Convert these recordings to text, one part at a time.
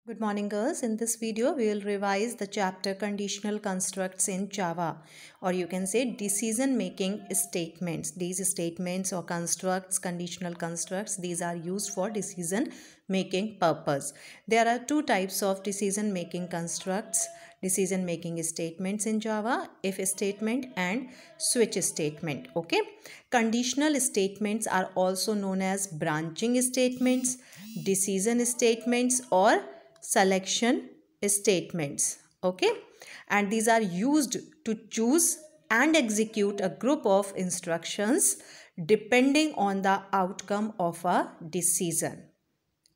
Good morning, girls. In this video, we will revise the chapter Conditional Constructs in Java, or you can say decision-making statements. These statements or constructs, conditional constructs, these are used for decision-making purpose. There are two types of decision-making constructs, decision-making statements in Java, if statement and switch statement. Okay. Conditional statements are also known as branching statements, decision statements, or selection statements. Okay, and these are used to choose and execute a group of instructions depending on the outcome of a decision.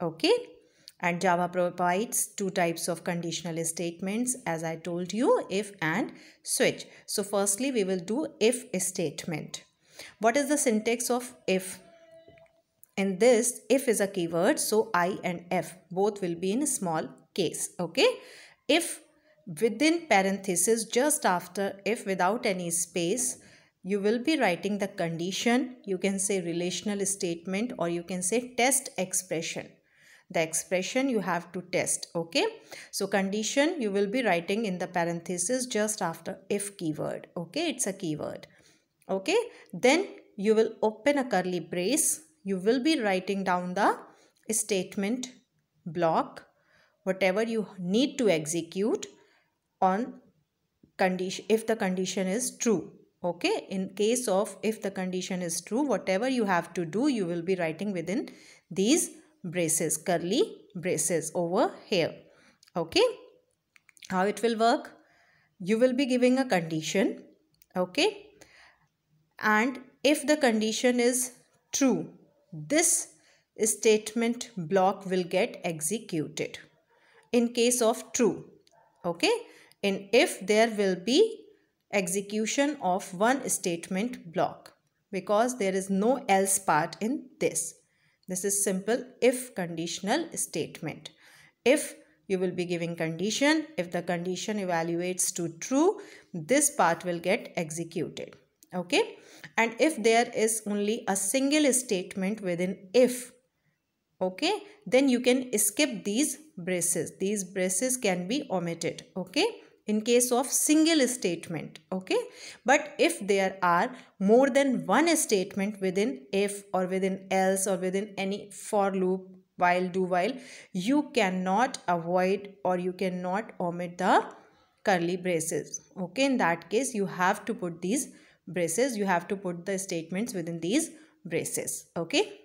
Okay, and Java provides two types of conditional statements, as I told you, if and switch. So firstly we will do if statement. What is the syntax of if? In this, if is a keyword, so I and F both will be in small case. Okay, if within parenthesis, just after if without any space, you will be writing the condition. You can say relational statement, or you can say test expression. The expression you have to test. Okay, so condition you will be writing in the parenthesis just after if keyword. Okay, it's a keyword. Okay, then you will open a curly brace. You will be writing down the statement block, whatever you need to execute on condition, if the condition is true. Okay, in case of if the condition is true, whatever you have to do, you will be writing within these braces, curly braces over here. Okay, how it will work? You will be giving a condition. Okay, and if the condition is true, this statement block will get executed. In case of true, okay, in if there will be execution of one statement block, because there is no else part in this. This is simple if conditional statement. If you will be giving condition, if the condition evaluates to true, this part will get executed. Okay, and if there is only a single statement within if, okay, then you can skip these braces. These braces can be omitted. Okay, in case of single statement. Okay, but if there are more than one statement within if or within else or within any for loop, while, do while, you cannot avoid or you cannot omit the curly braces. Okay, in that case you have to put these braces, you have to put the statements within these braces. Okay,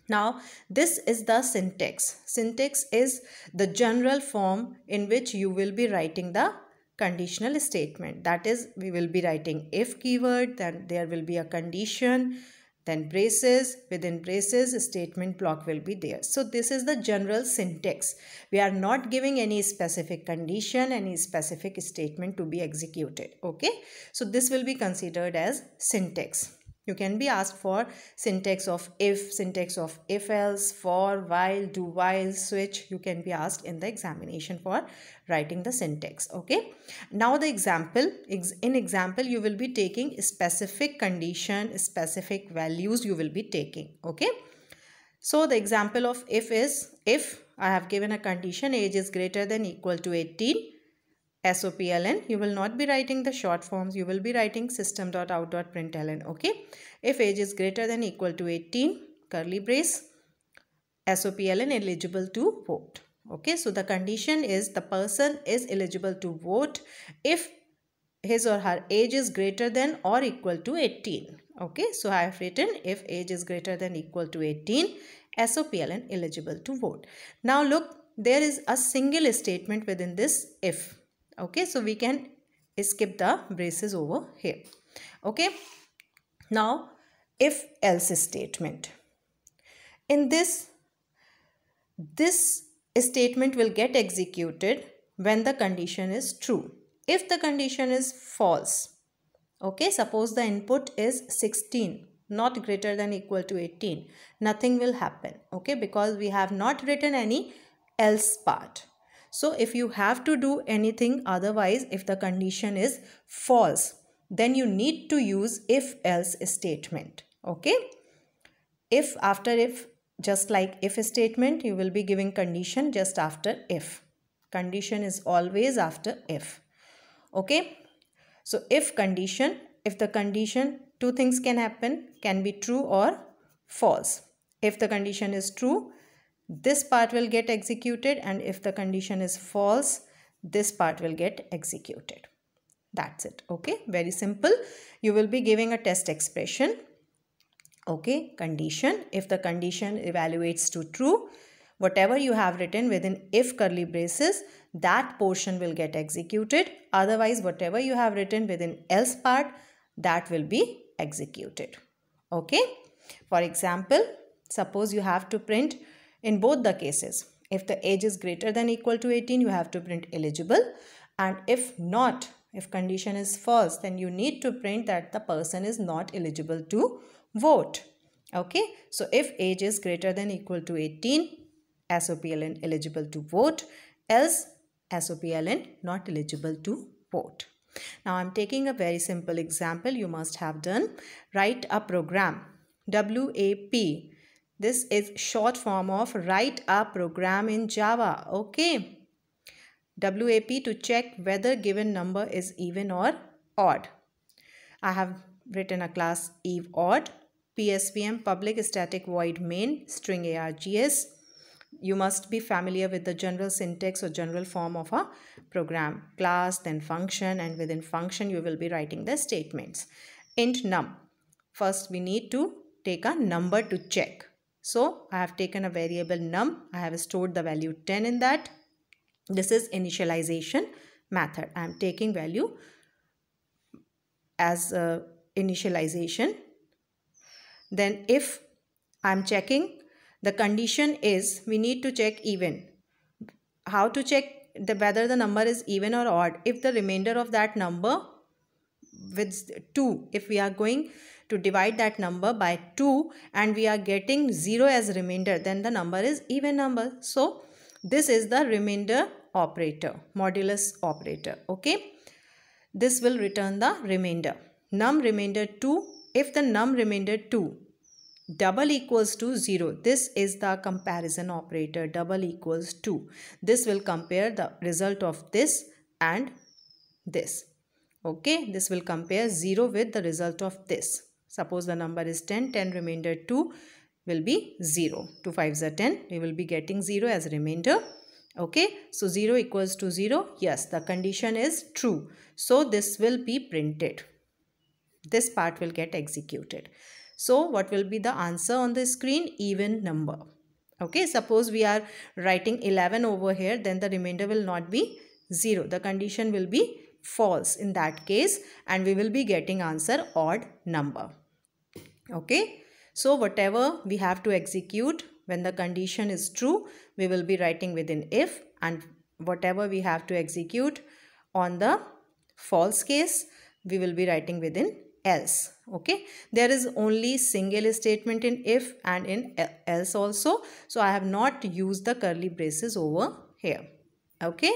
now this is the syntax. Syntax is the general form in which you will be writing the conditional statement. That is, we will be writing if keyword, then there will be a condition, then braces, within braces statement block will be there. So this is the general syntax. We are not giving any specific condition, any specific statement to be executed. Okay, so this will be considered as syntax. You can be asked for syntax of if else, for, while, do while, switch. You can be asked in the examination for writing the syntax. Okay, now the example, in example you will be taking specific condition, specific values you will be taking. Okay, so the example of if is, if I have given a condition age is greater than equal to 18, SOPLN, you will not be writing the short forms, you will be writing system.out.println. Okay, if age is greater than equal to 18, curly brace, SOPLN, eligible to vote. Okay, so the condition is the person is eligible to vote if his or her age is greater than or equal to 18. Okay, so I have written if age is greater than equal to 18, SOPLN, eligible to vote. Now look, there is a single statement within this if. Okay, so we can skip the braces over here. Okay, now if else statement. In this statement will get executed when the condition is true. If the condition is false, okay, suppose the input is 16, not greater than equal to 18, nothing will happen. Okay, because we have not written any else part. So if you have to do anything otherwise, if the condition is false, then you need to use if else statement. Okay, if after if Just like if statement, you will be giving condition just after if. Condition is always after if. Okay. So if condition, if the condition, two things can happen, can be true or false. If the condition is true, this part will get executed, and if the condition is false, this part will get executed. That's it. Okay, very simple. You will be giving a test expression. Okay, condition. If the condition evaluates to true, whatever you have written within if curly braces, that portion will get executed. Otherwise, whatever you have written within else part, that will be executed. Okay. For example, suppose you have to print in both the cases. If the age is greater than equal to 18, you have to print eligible. And if not, if condition is false, then you need to print that the person is not eligible to vote. Okay. So if age is greater than equal to 18, SOPLN eligible to vote, else SOPLN not eligible to vote. Now I'm taking a very simple example you must have done. Write a program. WAP. This is short form of write a program in Java. Okay. WAP to check whether given number is even or odd. I have written a class eve odd. PSVM public static void main string args. You must be familiar with the general syntax or general form of a program. Class, then function, and within function you will be writing the statements. Int num. First we need to take a number to check. So I have taken a variable num. I have stored the value 10 in that. This is initialization method. I am taking value as initialization. Then if I am checking, the condition is we need to check even. How to check whether the number is even or odd? If the remainder of that number with 2, if we are going to divide that number by 2 and we are getting 0 as remainder, then the number is even number. So this is the remainder operator, modulus operator. Okay. This will return the remainder. Num remainder 2. If the num remainder 2 double equals to 0, this is the comparison operator. Double equals 2. This will compare the result of this and this. Okay, this will compare 0 with the result of this. Suppose the number is 10, 10 remainder 2 will be 0. 2 5s are 10. We will be getting 0 as remainder. Okay, so 0 equals to 0. Yes, the condition is true. So this will be printed. This part will get executed. So what will be the answer on the screen? Even number. Okay, suppose we are writing 11 over here, then the remainder will not be 0. The condition will be false in that case, and we will be getting answer odd number. Okay, so whatever we have to execute when the condition is true, we will be writing within if, and whatever we have to execute on the false case, we will be writing within else. Okay, there is only single statement in if and in else also, so I have not used the curly braces over here. Okay.